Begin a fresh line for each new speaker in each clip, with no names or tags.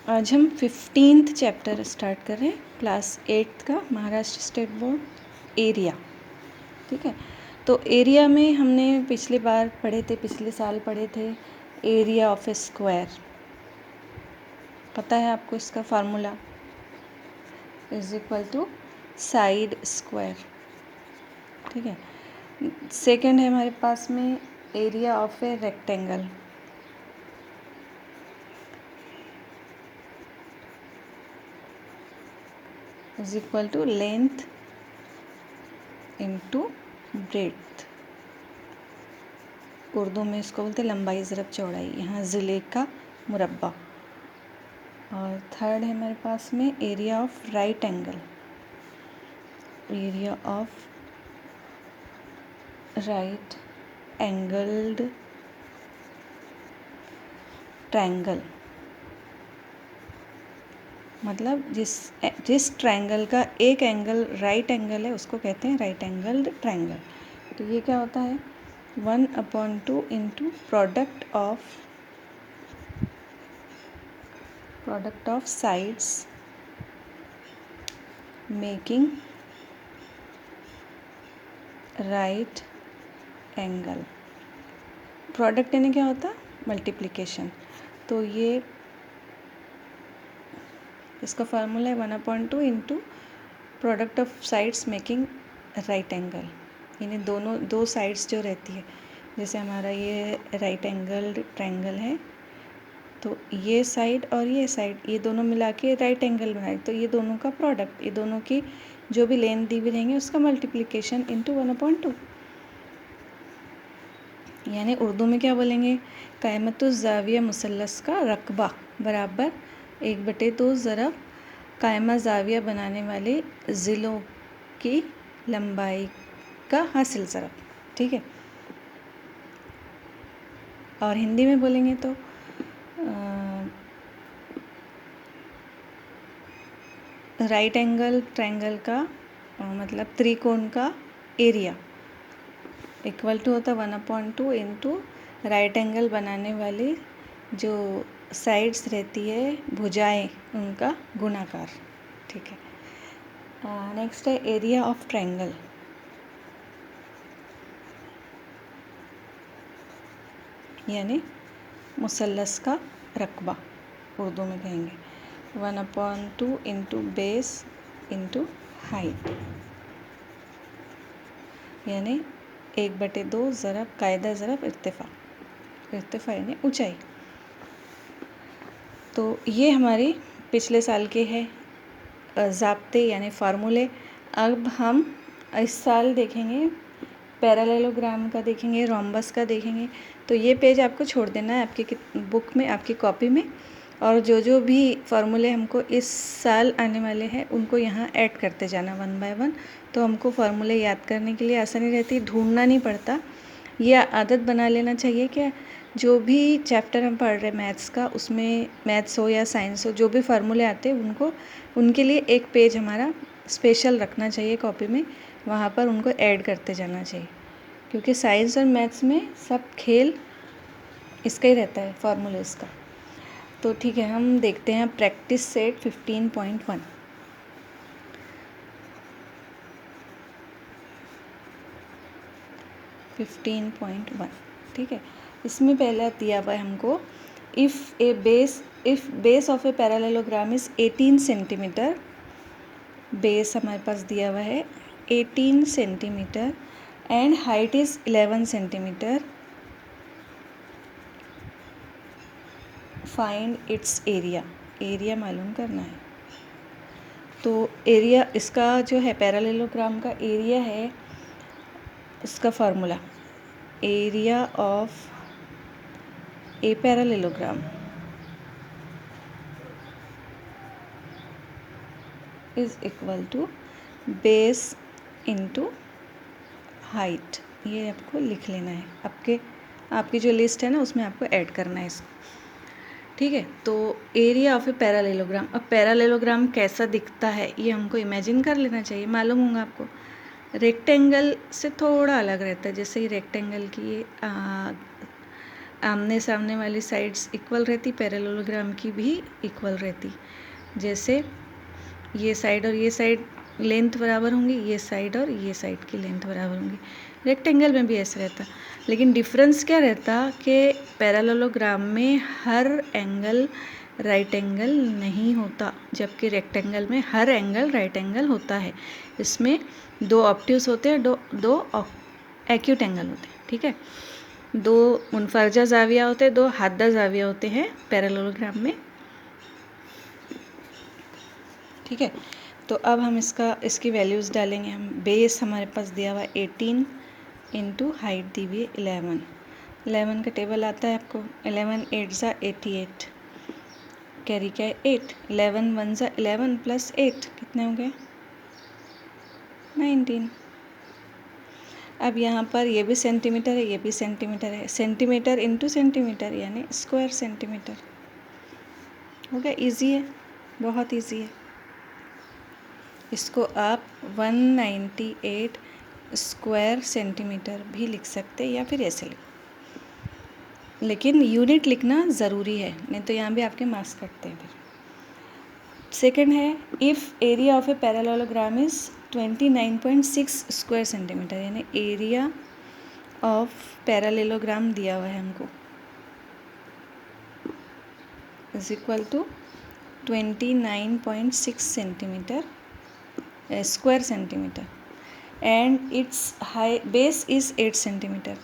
आज हम 15th chapter start कर रहे हैं, क्लास 8th का, महाराष्ट्र स्टेट बोर्ड, एरिया। ठीक है, तो एरिया में हमने पिछले साल पढ़े थे एरिया ऑफ ए स्क्वायर। पता है आपको इसका formula? Is equal to side square. ठीक है, सेकंड है हमारे पास में area of a rectangle. Is equal to length into breadth. Urdu में इसको बोलते हैं लंबाई ज़रब चौड़ाई, यहाँ ज़िले का मुरब्बा। और थर्ड है हमारे पास में area of right angle. Area of right angled triangle, मतलब जिस ट्रायंगल का एक एंगल राइट एंगल है उसको कहते हैं राइट एंगल्ड ट्रायंगल। तो ये क्या होता है? 1/2 into product of sides making right angle. Product यानी क्या होता है? मल्टीप्लिकेशन। तो ये इसका फार्मूला है 1/2 into product of sides making right angle. यानी दो साइड्स जो रहती है, जैसे हमारा ये राइट एंगल ट्रायंगल है, तो ये साइड और ये साइड, ये दोनों मिला के राइट एंगल बनाए, तो ये दोनों का प्रोडक्ट, ये दोनों की जो भी लेंथ दी हुई रहेंगे उसका मल्टीप्लिकेशन इंटू 1/2। यानी उर्दू में क्या बोलेंगे? क़ायमतुज़ ज़ाविया मुसल्लस का रकबा बराबर 1/2 ज़रब कायमा ज़ाविया बनाने वाले ज़िलों की लंबाई का हासिल ज़रब। ठीक है, और हिंदी में बोलेंगे तो राइट एंगल ट्रायंगल का मतलब त्रिकोण का एरिया इक्वल टू होता है 1/2 इंटू राइट एंगल बनाने वाली जो साइड्स रहती है, भुजाएं, उनका गुणाकार। ठीक है, नेक्स्ट है एरिया ऑफ ट्रायंगल। यानी मुसल्लस का रकबा उर्दू में कहेंगे 1/2 इंटू बेस इंटू हाइट, यानी 1/2 ज़रब कायदा ज़रब इर्तिफ़ा। इर्तिफ़ा यानी ऊंचाई। तो ये हमारी पिछले साल के हैं ज़ाब्ते यानी फार्मूले। अब हम इस साल देखेंगे पैरेललोग्राम का, देखेंगे रोम्बस का देखेंगे। तो ये पेज आपको छोड़ देना है आपकी बुक में, आपकी कॉपी में, और जो भी फार्मूले हमको इस साल आने वाले हैं उनको यहाँ ऐड करते जाना 1 बाय 1। तो हमको फार्मूले याद करने के लिए आसानी रहती है, ढूंढना नहीं पड़ता। ये आदत बना लेना चाहिए कि जो भी चैप्टर हम पढ़ रहे हैं मैथ्स का, उसमें मैथ्स हो या साइंस हो, जो भी फार्मूले आते हैं उनके लिए एक पेज हमारा स्पेशल रखना चाहिए कॉपी में, वहाँ पर उनको ऐड करते जाना चाहिए, क्योंकि साइंस और मैथ्स में सब खेल इसका ही रहता है, फार्मूलेस का। तो ठीक है, हम देखते हैं प्रैक्टिस सेट 15.1। ठीक है, इसमें पहला दिया हुआ है हमको, if base of a parallelogram is 18 centimetre, base हमारे पास दिया हुआ है 18 centimetre and height is 11 centimetre, find its area. Area मालूम करना है। तो एरिया इसका जो है पैरेललोग्राम का एरिया है, इसका formula area of a parallelogram is equal to base into height. ये आपको लिख लेना है, आपकी जो लिस्ट है ना उसमें आपको ऐड करना है इसको। ठीक है, तो एरिया ऑफ ए पैरेललोग्राम। अब पैरेललोग्राम कैसा दिखता है ये हमको इमेजिन कर लेना चाहिए, मालूम होगा आपको। रेक्टेंगल से थोड़ा अलग रहता है, जैसे ही रेक्टेंगल की आमने सामने वाली साइड्स इक्वल रहती, पैरेललोग्राम की भी इक्वल रहती। जैसे ये साइड और ये साइड लेंथ बराबर होंगी, ये साइड और ये साइड की लेंथ बराबर होंगी। रेक्टेंगल में भी ऐसा रहता, लेकिन डिफरेंस क्या रहता कि पैरेललोग्राम में हर एंगल राइट एंगल नहीं होता, जबकि रेक्टेंगल में हर एंगल राइट एंगल होता है। इसमें दो ऑब्ट्यूस होते हैं, दो एक्यूट एंगल होते हैं, ठीक है। दो मुनफरजा जाविया होते हैं, दो हादा जाविया होते हैं पैरेललोग्राम में, ठीक है। तो अब हम इसकी वैल्यूज़ डालेंगे। हम बेस हमारे पास दिया हुआ 18 इंटू हाइट दी हुई 11 का टेबल आता है आपको। 11 8 ज़ा 88, कैरी क्या है 8, 11 1 ज़ा 11 प्लस 8 कितने हो गए 19। अब यहाँ पर ये भी सेंटीमीटर है, ये भी सेंटीमीटर है, सेंटीमीटर इंटू सेंटीमीटर यानी स्क्वायर सेंटीमीटर हो गया। ईजी है, बहुत ईजी है। इसको आप 198 स्क्वायर सेंटीमीटर भी लिख सकते हैं या फिर ऐसे लिख, लेकिन यूनिट लिखना ज़रूरी है, नहीं तो यहाँ भी आपके मार्क्स कटते हैं फिर। सेकंड है, if area of a parallelogram is 29.6 square centimetre, यानी एरिया ऑफ पैरेललोग्राम दिया हुआ है हमको, is equal to 29.6 centimetre square centimetre, and its base is 8 centimetre,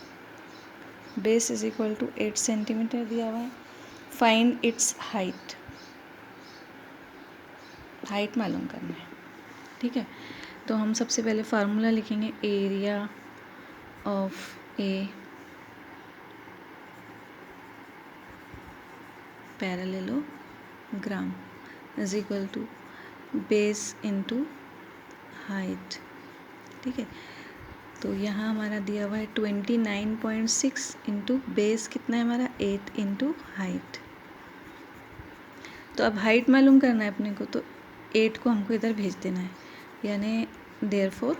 base is equal to 8 centimetre दिया हुआ है। फाइंड इट्स हाइट, हाइट मालूम करना है, ठीक है। तो हम सबसे पहले फार्मूला लिखेंगे, area of a parallelogram is equal to base into height, ठीक है। तो यहाँ हमारा दिया हुआ है 29.6 इंटू बेस कितना है हमारा 8 इंटू हाइट। तो अब हाइट मालूम करना है अपने को, तो 8 को हमको इधर भेज देना है, यानी therefore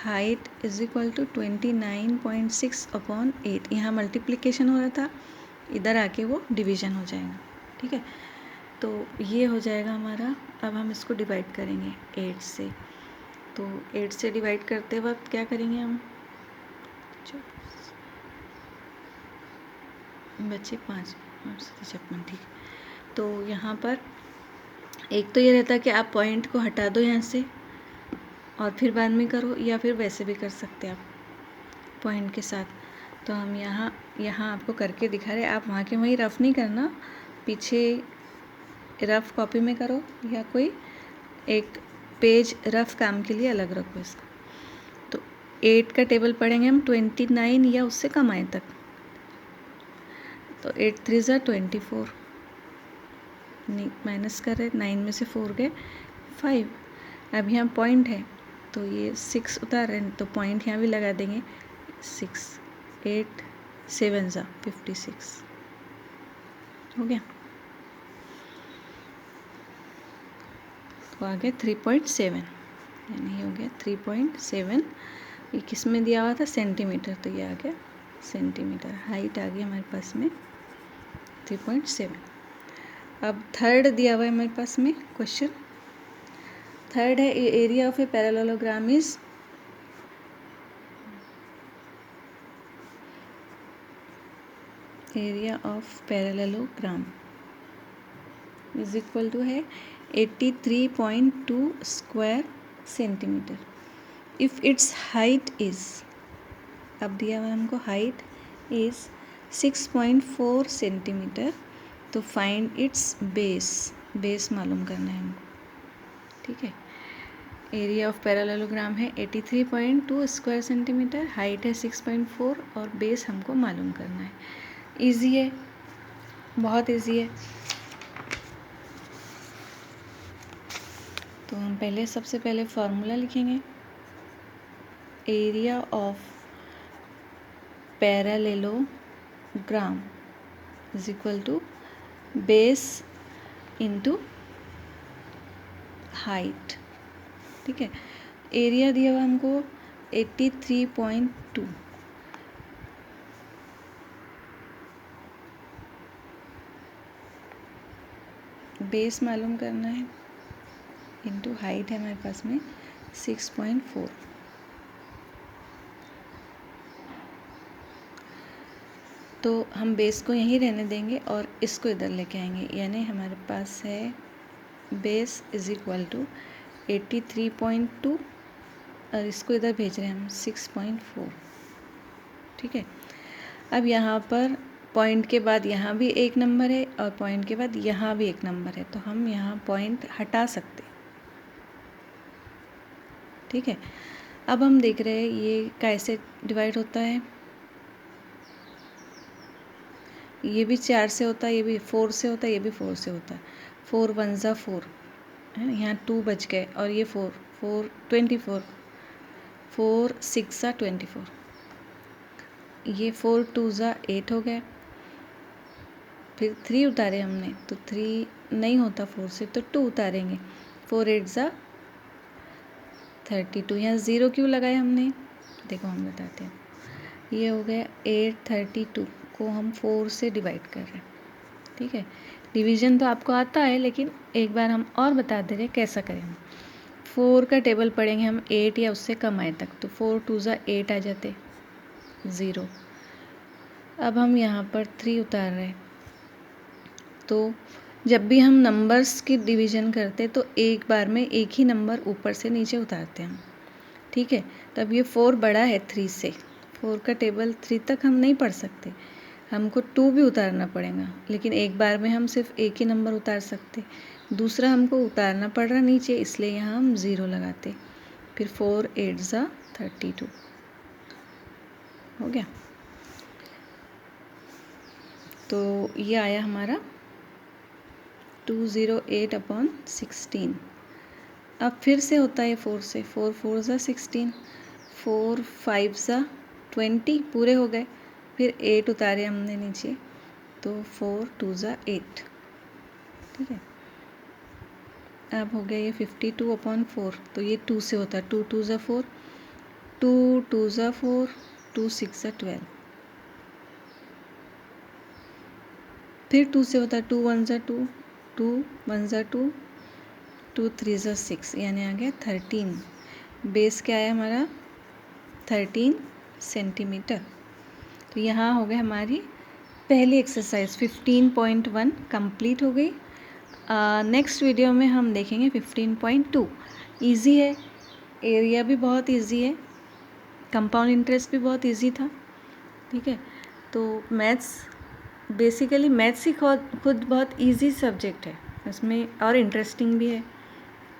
height is equal to 29.6 upon 8। यहाँ मल्टीप्लिकेशन हो रहा था, इधर आके वो डिवीज़न हो जाएगा, ठीक है। तो ये हो जाएगा हमारा। अब हम इसको डिवाइड करेंगे 8 से, तो 8 से डिवाइड करते वक्त क्या करेंगे हम, बच्चे 5 और 56, ठीक है। तो यहाँ पर एक तो ये रहता है कि आप पॉइंट को हटा दो यहाँ से और फिर बाद में करो, या फिर वैसे भी कर सकते हैं आप पॉइंट के साथ। तो हम यहाँ आपको करके दिखा रहे, आप वहाँ के वहीं रफ़ नहीं करना, पीछे रफ़ कॉपी में करो या कोई एक पेज रफ़ काम के लिए अलग रखो इसको। तो 8 का टेबल पढ़ेंगे हम 29 या उससे कम आए तक, तो 8 3 ज़ा 24, माइनस कर रहे, 9 में से 4 गए 5। अब यहाँ पॉइंट है तो ये 6 उतार रहे हैं, तो पॉइंट यहाँ भी लगा देंगे 6, 8 7 ज़ा 56 हो गया। तो आ गया 3.7, यानी ये हो गया 3.7। ये किस में दिया हुआ था, सेंटीमीटर, तो ये आ गया सेंटीमीटर। हाइट आ गई हमारे पास में 3.7। अब थर्ड दिया हुआ है हमारे पास में क्वेश्चन। थर्ड है, area of a parallelogram is area of parallelogram is equal to है 83.2 square centimetre. If its height is, अब दिया हुआ हमको हाइट इज़ 6.4 सेंटीमीटर, तो फाइंड इट्स बेस, बेस मालूम करना है हमको, ठीक है। एरिया ऑफ पैरेललोग्राम है 83.2 स्क्वायर सेंटीमीटर, हाइट है 6.4 और बेस हमको मालूम करना है। ईजी है, बहुत ईजी है। तो हम सबसे पहले फार्मूला लिखेंगे, area of parallelogram is equal to base into height, ठीक है। एरिया दिया हुआ हमको 83.2, बेस मालूम करना है इंटू हाइट है हमारे पास में 6.4। तो हम बेस को यहीं रहने देंगे और इसको इधर लेके आएंगे, यानी हमारे पास है बेस इज इक्वल टू 83.2 और इसको इधर भेज रहे हैं हम 6.4। ठीक है, अब यहाँ पर पॉइंट के बाद यहाँ भी एक नंबर है और पॉइंट के बाद यहाँ भी एक नंबर है, तो हम यहाँ पॉइंट हटा सकते। ठीक है, अब हम देख रहे हैं ये कैसे डिवाइड होता है। ये भी 4 से होता है, ये भी 4 से होता है, ये भी 4 से होता है। 4 1 ज़ा 4 है ना, यहाँ 2 बच गए और ये 4 4 24, 4 6 ज़ा 24, ये 4 2 ज़ा 8 हो गए। फिर 3 उतारे हमने तो 3 नहीं होता 4 से, तो 2 उतारेंगे। 4 8 ज़ा 32। यहाँ 0 क्यों लगाए हमने, देखो हम बताते हैं। ये हो गया 8 32 को हम 4 से डिवाइड कर रहे हैं। ठीक है, डिवीज़न तो आपको आता है, लेकिन एक बार हम और बता दे रहे कैसा करें। 4 का टेबल पढ़ेंगे हम 8 या उससे कम आए तक, तो 4 2 ज़ा 8 आ जाते 0। अब हम यहाँ पर 3 उतार रहे हैं, तो जब भी हम नंबर्स की डिवीज़न करते तो एक बार में एक ही नंबर ऊपर से नीचे उतारते हैं हम। ठीक है, तब ये 4 बड़ा है 3 से, 4 का टेबल 3 तक हम नहीं पढ़ सकते, हमको 2 भी उतारना पड़ेगा, लेकिन एक बार में हम सिर्फ एक ही नंबर उतार सकते। दूसरा हमको उतारना पड़ रहा नीचे, इसलिए यहाँ हम 0 लगाते। फिर 4 8 ज़ा 32 हो गया। तो ये आया हमारा 208/16। अब फिर से होता है 4 से, 4 4 ज़ा 16, 4 5 ज़ा 20 पूरे हो गए। फिर 8 उतारे हमने नीचे, तो 4 2 ज़ा 8। ठीक है, अब हो गया ये 52/4, तो ये 2 से होता है, 2 2 ज़ा 4, 2 2 ज़ा 4, 2 6 ज़ा 12। फिर 2 से होता है, 2 1 ज़ा 2, 2 1 ज़ा 2, 2 3 ज़ा 6, यानी आ गया 13। बेस क्या है हमारा 13 सेंटीमीटर। तो यहाँ हो गई हमारी पहली एक्सरसाइज 15.1 कंप्लीट हो गई। नेक्स्ट वीडियो में हम देखेंगे 15.2। ईजी है, एरिया भी बहुत ईजी है, कंपाउंड इंटरेस्ट भी बहुत ईजी था। ठीक है, तो मैथ्स बेसिकली मैथ्स ही खुद बहुत ईजी सब्जेक्ट है, इसमें और इंटरेस्टिंग भी है,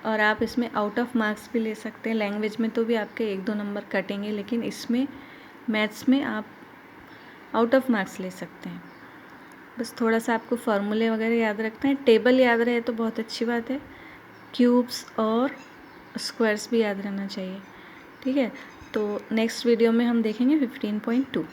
और आप इसमें आउट ऑफ मार्क्स भी ले सकते हैं। लैंग्वेज में तो भी आपके 1-2 नंबर कटेंगे, लेकिन इसमें मैथ्स में आप आउट ऑफ मार्क्स ले सकते हैं। बस थोड़ा सा आपको फार्मूले वगैरह याद रखना है, टेबल याद रहे तो बहुत अच्छी बात है, क्यूब्स और स्क्वायर्स भी याद रहना चाहिए। ठीक है, तो नेक्स्ट वीडियो में हम देखेंगे 15.2।